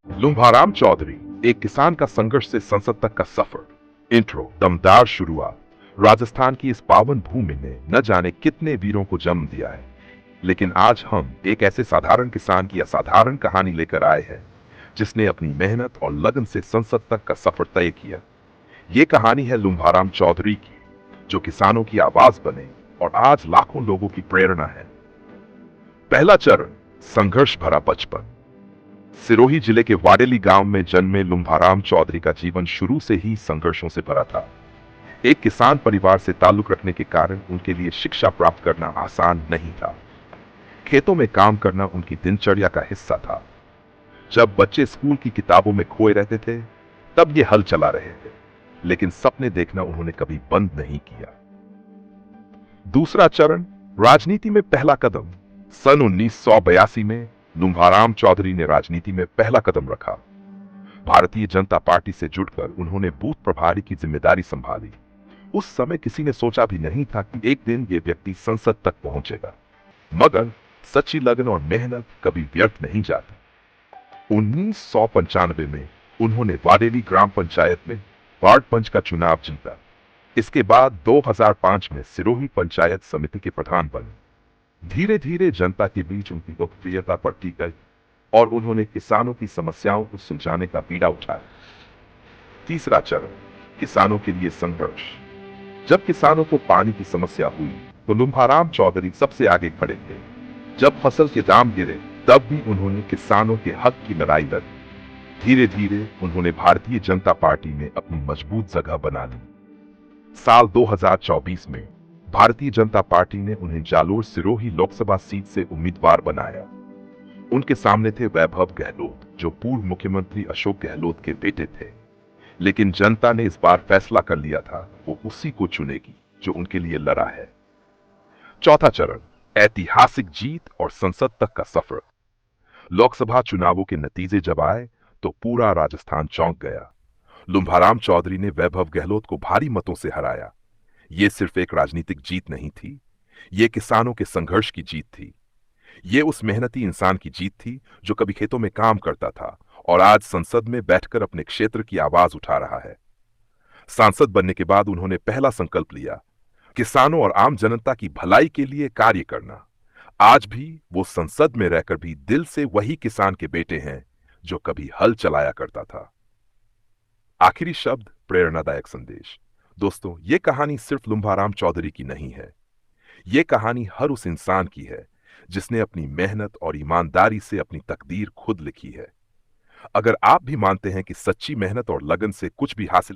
लुम्भाराम चौधरी, एक किसान का संघर्ष से संसद तक का सफर। इंट्रो। दमदार शुरुआत। राजस्थान की इस पावन भूमि ने न जाने कितने वीरों को जन्म दिया है, लेकिन आज हम एक ऐसे साधारण किसान की असाधारण कहानी लेकर आए हैं जिसने अपनी मेहनत और लगन से संसद तक का सफर तय किया। ये कहानी है लुम्भाराम चौधरी की, जो किसानों की आवाज बने और आज लाखों लोगों की प्रेरणा है। पहला चरण, संघर्ष भरा बचपन। सिरोही जिले के वाडेली गांव में जन्मे लुम्भाराम चौधरी का जीवन शुरू से ही संघर्षों से भरा था। एक किसान परिवार से ताल्लुक रखने के कारण उनके लिए शिक्षा प्राप्त करना आसान नहीं था। खेतों में काम करना उनकी दिनचर्या का हिस्सा था। जब बच्चे स्कूल की किताबों में खोए रहते थे, तब ये हल चला रहे थे, लेकिन सपने देखना उन्होंने कभी बंद नहीं किया। दूसरा चरण, राजनीति में पहला कदम। सन 1982 में लुम्भाराम चौधरी ने राजनीति में पहला कदम रखा। भारतीय जनता पार्टी से जुड़कर उन्होंने बूथ प्रभारी की जिम्मेदारी संभाली। उस समय किसी ने सोचा भी नहीं था कि एक दिन ये व्यक्ति संसद तक पहुंचेगा, मगर सच्ची लगन और मेहनत कभी व्यर्थ नहीं जाती। 1995 में उन्होंने वाडेली ग्राम पंचायत में वार्ड पंच का चुनाव जीता। इसके बाद 2005 में सिरोही पंचायत समिति के प्रधान बने। धीरे धीरे जनता के बीच उनकी लोकप्रियता बढ़ती गई और उन्होंने किसानों की समस्याओं को सुलझाने का बीड़ा उठाया। तीसरा चरण, किसानों के लिए संघर्ष। जब किसानों को पानी की समस्या हुई तो लुम्भाराम चौधरी सबसे आगे खड़े थे। जब फसल के दाम गिरे, तब भी उन्होंने किसानों के हक की लड़ाई लड़ी। धीरे धीरे उन्होंने भारतीय जनता पार्टी में अपनी मजबूत जगह बना ली। साल 2024 में भारतीय जनता पार्टी ने उन्हें जालोर सिरोही लोकसभा सीट से उम्मीदवार बनाया। उनके सामने थे वैभव गहलोत, जो पूर्व मुख्यमंत्री अशोक गहलोत के बेटे थे। लेकिन जनता ने इस बार फैसला कर लिया था, वो उसी को चुनेगी जो उनके लिए लड़ा है। चौथा चरण, ऐतिहासिक जीत और संसद तक का सफर। लोकसभा चुनावों के नतीजे जब आए तो पूरा राजस्थान चौंक गया। लुम्भाराम चौधरी ने वैभव गहलोत को भारी मतों से हराया। ये सिर्फ एक राजनीतिक जीत नहीं थी, ये किसानों के संघर्ष की जीत थी। ये उस मेहनती इंसान की जीत थी जो कभी खेतों में काम करता था और आज संसद में बैठकर अपने क्षेत्र की आवाज उठा रहा है। सांसद बनने के बाद उन्होंने पहला संकल्प लिया, किसानों और आम जनता की भलाई के लिए कार्य करना। आज भी वो संसद में रहकर भी दिल से वही किसान के बेटे हैं जो कभी हल चलाया करता था। आखिरी शब्द, प्रेरणादायक संदेश। दोस्तों, ये कहानी सिर्फ लुम्भाराम चौधरी की नहीं है, ये कहानी हर उस इंसान की है जिसने अपनी मेहनत और ईमानदारी से अपनी तकदीर खुद लिखी है। अगर आप भी मानते हैं कि सच्ची मेहनत और लगन से कुछ भी हासिल